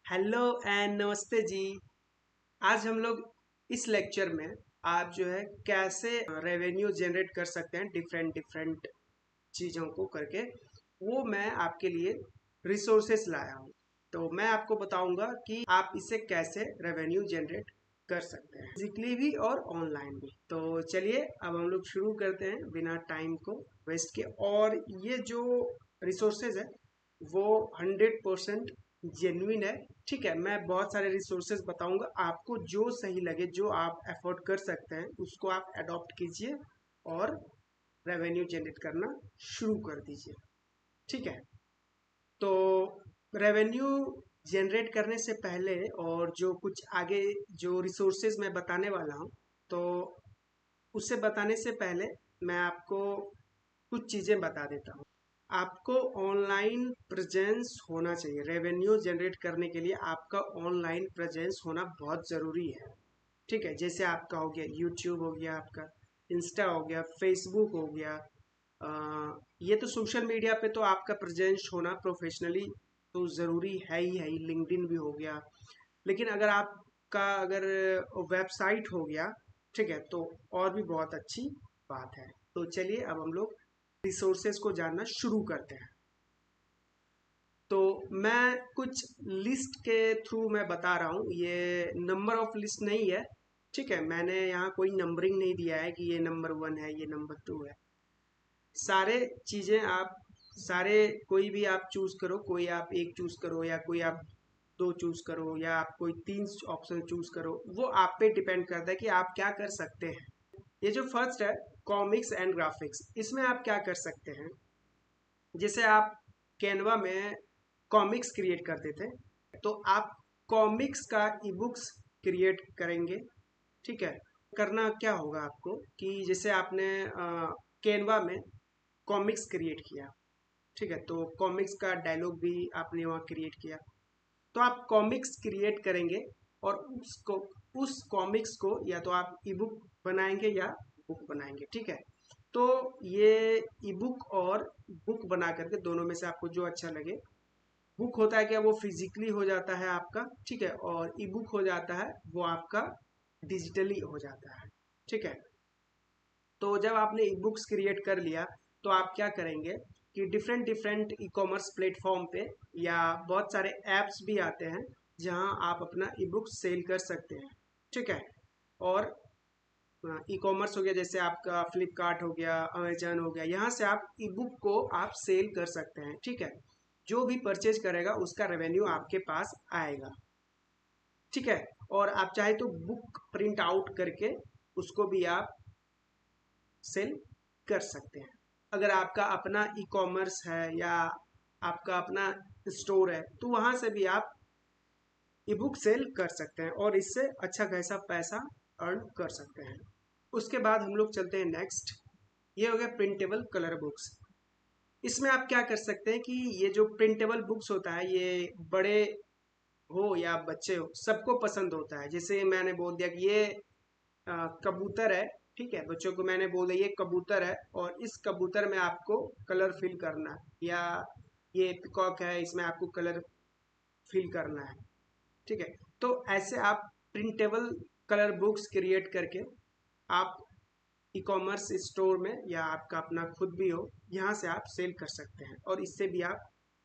Hello and नमस्ते जी। आज हम लोग इस लेक्चर में आप जो है कैसे रेवेन्यू जनरेट कर सकते हैं डिफरेंट डिफरेंट चीज़ों को करके, वो मैं आपके लिए रिसोर्सेस लाया हूँ। तो मैं आपको बताऊंगा कि आप इससे कैसे रेवेन्यू जनरेट कर सकते हैं, फिजिकली भी और ऑनलाइन भी। तो चलिए अब हम लोग शुरू करते हैं बिना टाइम को वेस्ट के। और ये जो रिसोर्सेज है वो 100% जेन्युइन है। ठीक है, मैं बहुत सारे रिसोर्सेज बताऊंगा, आपको जो सही लगे, जो आप अफोर्ड कर सकते हैं उसको आप अडॉप्ट कीजिए और रेवेन्यू जनरेट करना शुरू कर दीजिए। ठीक है, तो रेवेन्यू जनरेट करने से पहले और जो कुछ आगे जो रिसोर्सेज मैं बताने वाला हूँ, तो उससे बताने से पहले मैं आपको कुछ चीज़ें बता देता हूँ। आपको ऑनलाइन प्रेजेंस होना चाहिए। रेवेन्यू जनरेट करने के लिए आपका ऑनलाइन प्रेजेंस होना बहुत ज़रूरी है। ठीक है, जैसे आपका हो गया यूट्यूब, हो गया आपका इंस्टा, हो गया फेसबुक, हो गया ये तो सोशल मीडिया पे तो आपका प्रेजेंस होना प्रोफेशनली तो ज़रूरी है ही। लिंक्डइन भी हो गया। लेकिन अगर आपका अगर वेबसाइट हो गया, ठीक है, तो और भी बहुत अच्छी बात है। तो चलिए अब हम लोग रिसोर्सेज को जानना शुरू करते हैं। तो मैं कुछ लिस्ट के थ्रू मैं बता रहा हूँ, ये नंबर ऑफ लिस्ट नहीं है। ठीक है, मैंने यहाँ कोई नंबरिंग नहीं दिया है कि ये नंबर 1 है, ये नंबर 2 है। सारे चीज़ें आप सारे कोई भी आप चूज़ करो, कोई आप एक चूज़ करो या कोई आप दो चूज़ करो या आप कोई तीन ऑप्शन चूज़ करो, वो आप पे डिपेंड करता है कि आप क्या कर सकते हैं। ये जो फर्स्ट है, कॉमिक्स एंड ग्राफिक्स, इसमें आप क्या कर सकते हैं। जैसे आप कैनवा में कॉमिक्स क्रिएट करते थे, तो आप कॉमिक्स का ई बुक्स क्रिएट करेंगे। ठीक है, करना क्या होगा आपको कि जैसे आपने कैनवा में कॉमिक्स क्रिएट किया, ठीक है, तो कॉमिक्स का डायलॉग भी आपने वहाँ क्रिएट किया। तो आप कॉमिक्स क्रिएट करेंगे और उसको उस कॉमिक्स को या तो आप ई बुक बनाएंगे या बुक बनाएंगे। ठीक है, तो ये ई बुक और बुक बना करके दोनों में से आपको जो अच्छा लगे। बुक होता है क्या, वो फिजिकली हो जाता है आपका, ठीक है, और ई बुक हो जाता है वो आपका डिजिटली हो जाता है। ठीक है, तो जब आपने ई बुक्स क्रिएट कर लिया, तो आप क्या करेंगे कि different different e commerce platform पे या बहुत सारे ऐप्स भी आते हैं जहां आप अपना ई बुक सेल कर सकते हैं। ठीक है, और ई कॉमर्स हो गया, जैसे आपका फ्लिपकार्ट हो गया, अमेजन हो गया, यहाँ से आप ई बुक को आप सेल कर सकते हैं। ठीक है, जो भी परचेज करेगा उसका रेवेन्यू आपके पास आएगा। ठीक है, और आप चाहे तो बुक प्रिंट आउट करके उसको भी आप सेल कर सकते हैं। अगर आपका अपना ई कॉमर्स है या आपका अपना स्टोर है, तो वहां से भी आप ई बुक सेल कर सकते हैं और इससे अच्छा खासा पैसा अर्न कर सकते हैं। उसके बाद हम लोग चलते हैं नेक्स्ट। ये हो गया प्रिंटेबल कलर बुक्स। इसमें आप क्या कर सकते हैं कि ये जो प्रिंटेबल बुक्स होता है, ये बड़े हो या बच्चे हो, सबको पसंद होता है। जैसे मैंने बोल दिया कि ये कबूतर है, ठीक है, बच्चों को मैंने बोल दिया ये कबूतर है और इस कबूतर में आपको कलर फिल करना है, या ये पिकॉक है इसमें आपको कलर फिल करना है। ठीक है, तो ऐसे आप प्रिंटेबल कलर बुक्स क्रिएट करके आप ई कॉमर्स स्टोर में या आपका अपना खुद भी हो, यहाँ से आप सेल कर सकते हैं और इससे भी आप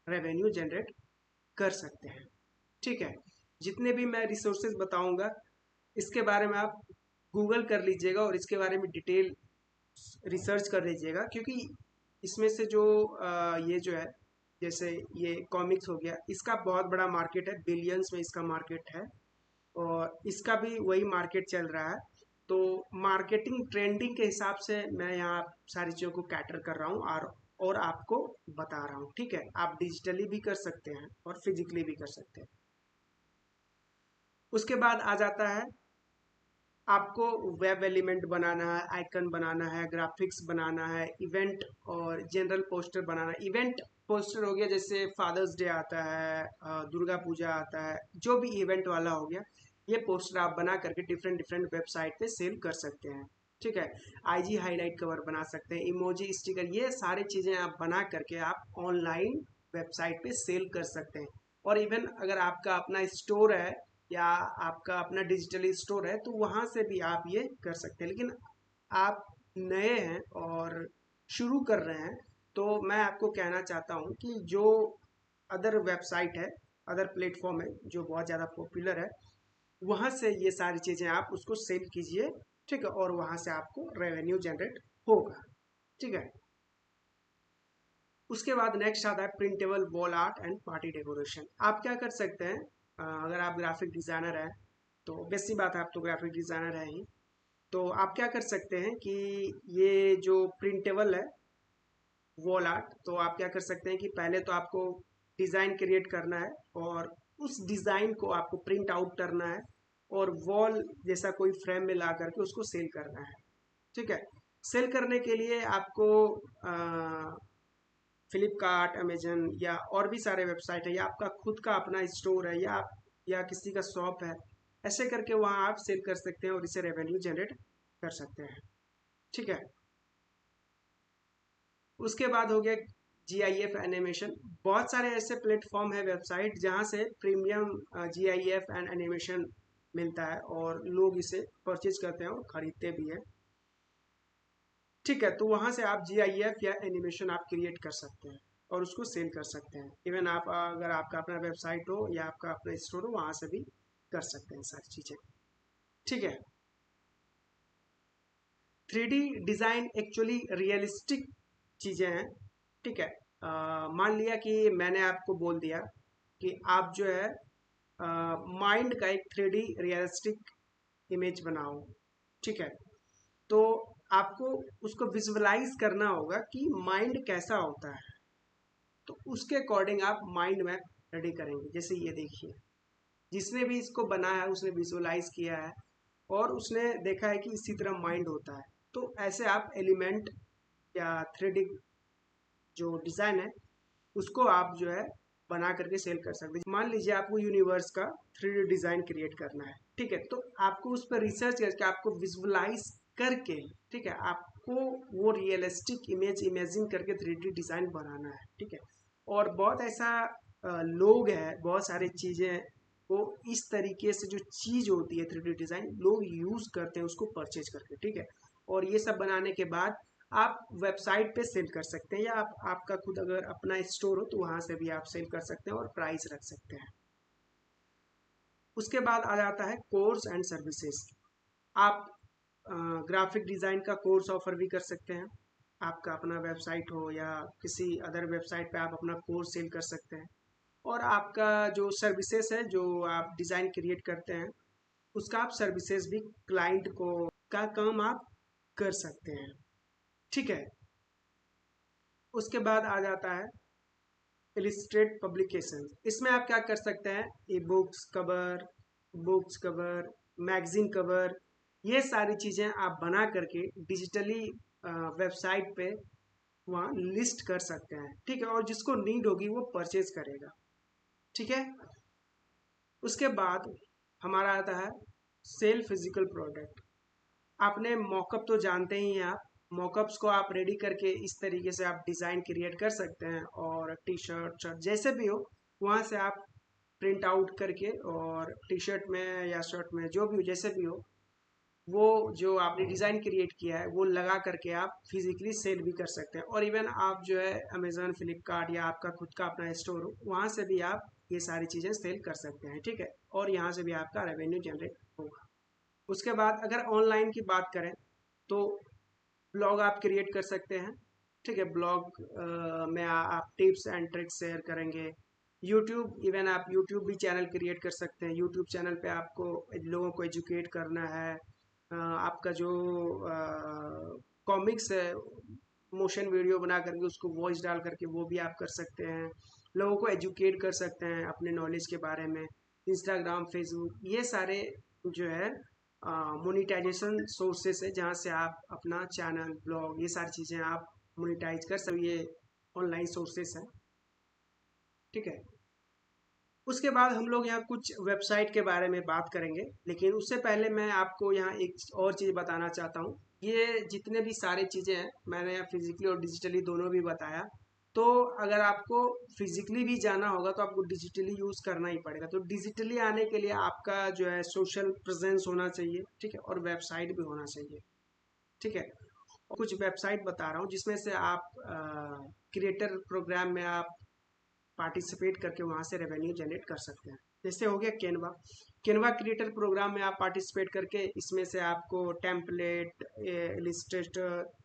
रेवेन्यू जनरेट कर सकते हैं। ठीक है, जितने भी मैं रिसोर्सेज बताऊंगा इसके बारे में आप गूगल कर लीजिएगा और इसके बारे में डिटेल रिसर्च कर लीजिएगा, क्योंकि इसमें से जो ये जो है, जैसे ये कॉमिक्स हो गया, इसका बहुत बड़ा मार्केट है, बिलियंस में इसका मार्केट है और इसका भी वही मार्केट चल रहा है। तो मार्केटिंग ट्रेंडिंग के हिसाब से मैं यहाँ सारी चीज़ों को कैटर कर रहा हूँ और आपको बता रहा हूँ। ठीक है, आप डिजिटली भी कर सकते हैं और फिजिकली भी कर सकते हैं। उसके बाद आ जाता है आपको वेब एलिमेंट बनाना है, आइकन बनाना है, ग्राफिक्स बनाना है, इवेंट और जनरल पोस्टर बनाना है। इवेंट पोस्टर हो गया, जैसे फादर्स डे आता है, दुर्गा पूजा आता है, जो भी इवेंट वाला हो गया, ये पोस्टर आप बना करके डिफरेंट डिफरेंट वेबसाइट पे सेल कर सकते हैं। ठीक है, आईजी हाईलाइट कवर बना सकते हैं, इमोजी स्टिकर, ये सारी चीज़ें आप बना करके आप ऑनलाइन वेबसाइट पे सेल कर सकते हैं। और इवन अगर आपका अपना स्टोर है या आपका अपना डिजिटल स्टोर है तो वहाँ से भी आप ये कर सकते हैं। लेकिन आप नए हैं और शुरू कर रहे हैं तो मैं आपको कहना चाहता हूँ कि जो अदर वेबसाइट है, अदर प्लेटफॉर्म है जो बहुत ज़्यादा पॉपुलर है, वहाँ से ये सारी चीज़ें आप उसको सेल कीजिए, ठीक है, और वहाँ से आपको रेवेन्यू जनरेट होगा, ठीक है। उसके बाद नेक्स्ट आता है printable wall art and party decoration. आप क्या कर सकते हैं, अगर आप ग्राफिक डिज़ाइनर हैं तो बेसिक बात है, आप तो ग्राफिक डिज़ाइनर हैं ही, तो आप क्या कर सकते हैं कि ये जो प्रिंटेबल है वॉल आर्ट, तो आप क्या कर सकते हैं कि पहले तो आपको डिज़ाइन क्रिएट करना है और उस डिज़ाइन को आपको प्रिंट आउट करना है और वॉल जैसा कोई फ्रेम में ला करके उसको सेल करना है, ठीक है। सेल करने के लिए आपको फ्लिपकार्ट, अमेजन या और भी सारे वेबसाइट है, या आपका खुद का अपना स्टोर है, या किसी का शॉप है, ऐसे करके वहाँ आप सेल कर सकते हैं और इसे रेवेन्यू जनरेट कर सकते हैं, ठीक है। उसके बाद हो गया GIF एनिमेशन। बहुत सारे ऐसे प्लेटफॉर्म है, वेबसाइट, जहाँ से प्रीमियम GIF एंड एनिमेशन मिलता है और लोग इसे परचेज करते हैं और खरीदते भी हैं, ठीक है। तो वहाँ से आप GIF या एनिमेशन आप क्रिएट कर सकते हैं और उसको सेल कर सकते हैं। इवन आप अगर आपका अपना वेबसाइट हो या आपका अपना स्टोर हो, वहाँ से भी कर सकते हैं सारी चीज़ें, ठीक है। 3D डिज़ाइन एक्चुअली रियलिस्टिक चीज़ें हैं, ठीक है। मान लिया कि मैंने आपको बोल दिया कि आप जो है माइंड का एक 3D रियलिस्टिक इमेज बनाओ, ठीक है। तो आपको उसको विजुअलाइज करना होगा कि माइंड कैसा होता है, तो उसके अकॉर्डिंग आप माइंड मैप रेडी करेंगे। जैसे ये देखिए, जिसने भी इसको बनाया है उसने विजुअलाइज किया है और उसने देखा है कि इसी तरह माइंड होता है। तो ऐसे आप एलिमेंट या 3D जो डिज़ाइन है उसको आप जो है बना करके सेल कर सकते हैं। मान लीजिए आपको यूनिवर्स का 3D डिज़ाइन क्रिएट करना है, ठीक है, तो आपको उस पर रिसर्च करके आपको विजुअलाइज करके, ठीक है, आपको वो रियलिस्टिक इमेज इमेजिन करके 3D डिज़ाइन बनाना है, ठीक है। और बहुत ऐसा लोग हैं, बहुत सारी चीज़ें वो इस तरीके से जो चीज़ होती है 3D डिज़ाइन लोग यूज़ करते हैं उसको परचेज करके, ठीक है। और ये सब बनाने के बाद आप वेबसाइट पे सेल कर सकते हैं, या आपका खुद अगर अपना स्टोर हो तो वहाँ से भी आप सेल कर सकते हैं और प्राइस रख सकते हैं। उसके बाद आ जाता है कोर्स एंड सर्विसेज। आप ग्राफिक डिज़ाइन का कोर्स ऑफर भी कर सकते हैं। आपका अपना वेबसाइट हो या किसी अदर वेबसाइट पे आप अपना कोर्स सेल कर सकते हैं। और आपका जो सर्विसेज है, जो आप डिज़ाइन क्रिएट करते हैं, उसका आप सर्विसेज भी क्लाइंट को का काम आप कर सकते हैं, ठीक है। उसके बाद आ जाता है इलिस्ट्रेट पब्लिकेशन। इसमें आप क्या कर सकते हैं, e books cover, magazine cover, ये सारी चीज़ें आप बना करके डिजिटली वेबसाइट पे वहाँ लिस्ट कर सकते हैं, ठीक है। और जिसको नीड होगी वो परचेज करेगा, ठीक है। उसके बाद हमारा आता है सेल फिजिकल प्रोडक्ट। आपने मॉकअप तो जानते ही हैं, आप मॉकअप्स को आप रेडी करके इस तरीके से आप डिज़ाइन क्रिएट कर सकते हैं और टी शर्ट शर्ट जैसे भी हो वहाँ से आप प्रिंट आउट करके और टी शर्ट में या शर्ट में जो भी हो जैसे भी हो, वो जो आपने डिज़ाइन क्रिएट किया है वो लगा करके आप फिजिकली सेल भी कर सकते हैं। और इवन आप जो है अमेजोन, फ्लिपकार्ट या आपका खुद का अपना स्टोर हो वहाँ से भी आप ये सारी चीज़ें सेल कर सकते हैं, ठीक है। और यहाँ से भी आपका रेवेन्यू जनरेट होगा। उसके बाद अगर ऑनलाइन की बात करें तो ब्लॉग आप क्रिएट कर सकते हैं, ठीक है। ब्लॉग में आप टिप्स एंड ट्रिक्स शेयर करेंगे। यूट्यूब, इवन आप यूट्यूब भी चैनल क्रिएट कर सकते हैं। यूट्यूब चैनल पे आपको लोगों को एजुकेट करना है। आपका जो कॉमिक्स है, मोशन वीडियो बना करके उसको वॉइस डाल करके वो भी आप कर सकते हैं। लोगों को एजुकेट कर सकते हैं अपने नॉलेज के बारे में। इंस्टाग्राम, फेसबुक, ये सारे जो है मोनिटाइजेशन सोर्सेस है जहाँ से आप अपना चैनल, ब्लॉग, ये सारी चीज़ें आप मोनिटाइज कर सकते, ये ऑनलाइन सोर्सेस हैं, ठीक है। उसके बाद हम लोग यहाँ कुछ वेबसाइट के बारे में बात करेंगे, लेकिन उससे पहले मैं आपको यहाँ एक और चीज़ बताना चाहता हूँ। ये जितने भी सारी चीज़ें हैं मैंने फिजिकली और डिजिटली दोनों भी बताया, तो अगर आपको फिजिकली भी जाना होगा तो आपको डिजिटली यूज करना ही पड़ेगा। तो डिजिटली आने के लिए आपका जो है सोशल प्रेजेंस होना चाहिए, ठीक है, और वेबसाइट भी होना चाहिए, ठीक है। कुछ वेबसाइट बता रहा हूँ जिसमें से आप क्रिएटर प्रोग्राम में आप पार्टिसिपेट करके वहाँ से रेवेन्यू जनरेट कर सकते हैं। जैसे हो गया कैनवा। कैनवा क्रिएटर प्रोग्राम में आप पार्टिसिपेट करके इसमें से आपको टेम्पलेट,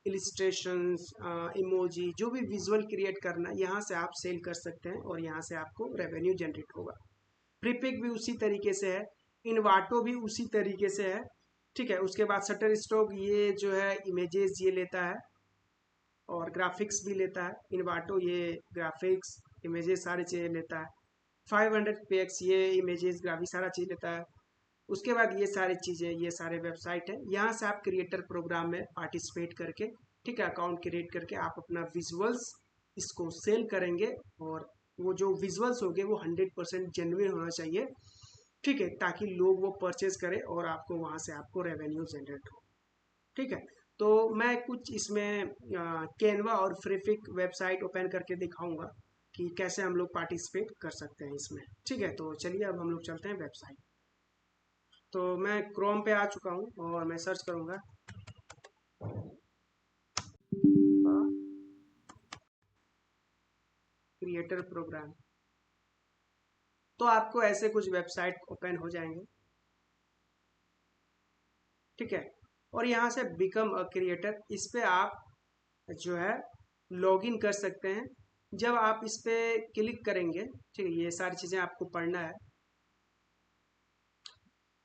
इलिस्ट्रेशंस, इमोजी, जो भी विजुअल क्रिएट करना है यहाँ से आप सेल कर सकते हैं और यहाँ से आपको रेवेन्यू जनरेट होगा। प्रीपिक भी उसी तरीके से है, इनवाटो भी उसी तरीके से है, ठीक है। उसके बाद शटर स्टॉक, ये जो है इमेजेस ये लेता है और ग्राफिक्स भी लेता है। इनवाटो ये ग्राफिक्स, इमेजेस सारी चीज़ें लेता है। 500px ये इमेजेस, ग्राफिक्स सारा चीज़ लेता है। उसके बाद ये सारी चीज़ें, ये सारे वेबसाइट है, यहाँ से आप क्रिएटर प्रोग्राम में पार्टिसिपेट करके, ठीक है, अकाउंट क्रिएट करके आप अपना विजुअल्स इसको सेल करेंगे। और वो जो विजुअल्स होंगे वो 100% जेन्युइन होना चाहिए, ठीक है, ताकि लोग वो परचेज करें और आपको वहाँ से आपको रेवेन्यू जनरेट हो, ठीक है। तो मैं कुछ इसमें कैनवा और फ्रीपिक वेबसाइट ओपन करके दिखाऊंगा कि कैसे हम लोग पार्टिसिपेट कर सकते हैं इसमें, ठीक है। तो चलिए अब हम लोग चलते हैं वेबसाइट। तो मैं क्रोम पे आ चुका हूँ और मैं सर्च करूँगा क्रिएटर प्रोग्राम। तो आपको ऐसे कुछ वेबसाइट ओपन हो जाएंगे, ठीक है। और यहाँ से बिकम अ क्रिएटर, इस पे आप जो है लॉगिन कर सकते हैं। जब आप इस पे क्लिक करेंगे, ठीक है, ये सारी चीज़ें आपको पढ़ना है।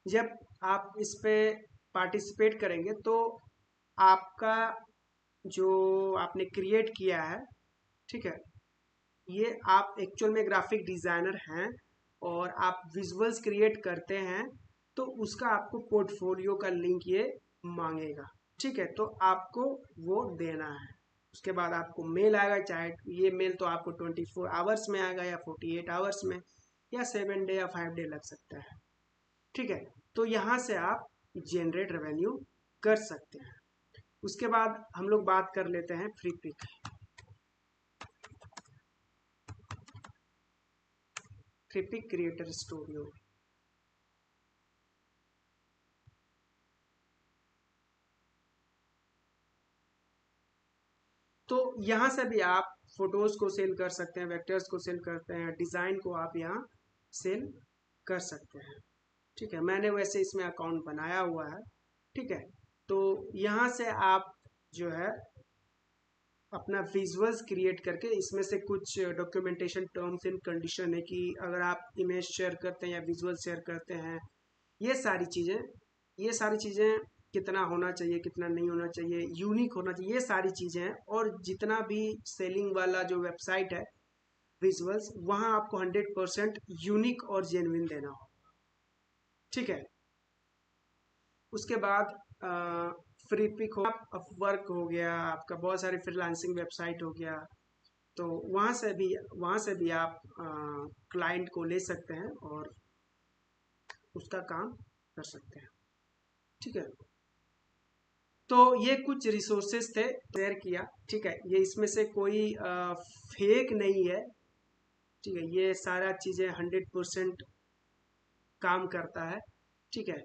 जब आप इस पे पार्टिसिपेट करेंगे तो आपका जो आपने क्रिएट किया है, ठीक है, ये आप एक्चुअल में ग्राफिक डिज़ाइनर हैं और आप विजुअल्स क्रिएट करते हैं, तो उसका आपको पोर्टफोलियो का लिंक ये मांगेगा, ठीक है। तो आपको वो देना है। उसके बाद आपको मेल आएगा, चाहे ये मेल तो आपको 24 आवर्स में आएगा या 48 आवर्स में, या 7 डे या 5 डे लग सकता है, ठीक है। तो यहाँ से आप जनरेट रेवेन्यू कर सकते हैं। उसके बाद हम लोग बात कर लेते हैं Freepik. Freepik creator studio. तो यहाँ से भी आप फोटोज को सेल कर सकते हैं, वेक्टर्स को सेल करते हैं, डिज़ाइन को आप यहाँ सेल कर सकते हैं, ठीक है। मैंने वैसे इसमें अकाउंट बनाया हुआ है, ठीक है। तो यहाँ से आप जो है अपना विजुअल्स क्रिएट करके, इसमें से कुछ डॉक्यूमेंटेशन टर्म्स एंड कंडीशन है कि अगर आप इमेज शेयर करते हैं या विजुअल शेयर करते हैं, ये सारी चीज़ें कितना होना चाहिए, कितना नहीं होना चाहिए, यूनिक होना चाहिए, ये सारी चीज़ें हैं। और जितना भी सेलिंग वाला जो वेबसाइट है विजुअल्स, वहाँ आपको 100% यूनिक और जेन्युइन देना हो, ठीक है। उसके बाद फ्री पिक हो, अपवर्क हो गया, आपका बहुत सारे फ्रीलांसिंग वेबसाइट हो गया। तो वहाँ से भी आप क्लाइंट को ले सकते हैं और उसका काम कर सकते हैं, ठीक है। तो ये कुछ रिसोर्सेज थे, शेयर किया, ठीक है। ये इसमें से कोई फेक नहीं है, ठीक है। ये सारा चीज़ें 100% काम करता है, ठीक है।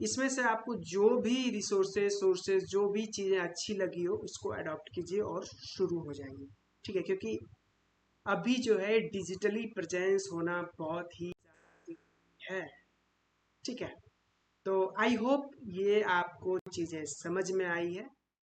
इसमें से आपको जो भी सोर्सेज जो भी चीज़ें अच्छी लगी हो उसको अडॉप्ट कीजिए और शुरू हो जाइए, ठीक है। क्योंकि अभी जो है डिजिटली प्रेजेंस होना बहुत ही है, ठीक है। तो आई होप ये आपको चीज़ें समझ में आई है।